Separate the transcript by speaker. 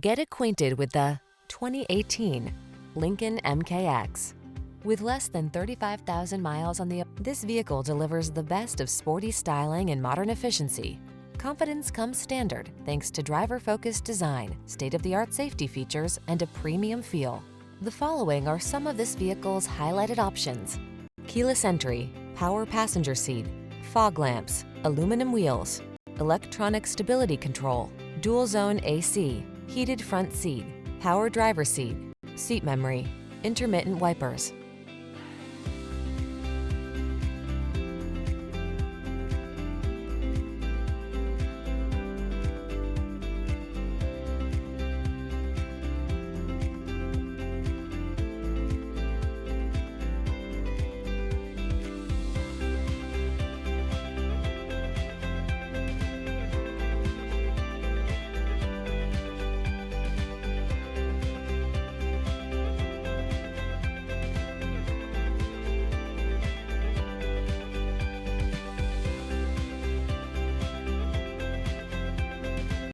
Speaker 1: Get acquainted with the 2018 Lincoln MKX. With less than 35,000 miles on this vehicle delivers the best of sporty styling and modern efficiency. Confidence comes standard thanks to driver-focused design, state-of-the-art safety features, and a premium feel. The following are some of this vehicle's highlighted options: keyless entry, power passenger seat, fog lamps, aluminum wheels, electronic stability control, dual zone AC, heated front seat, power driver seat, seat memory, intermittent wipers,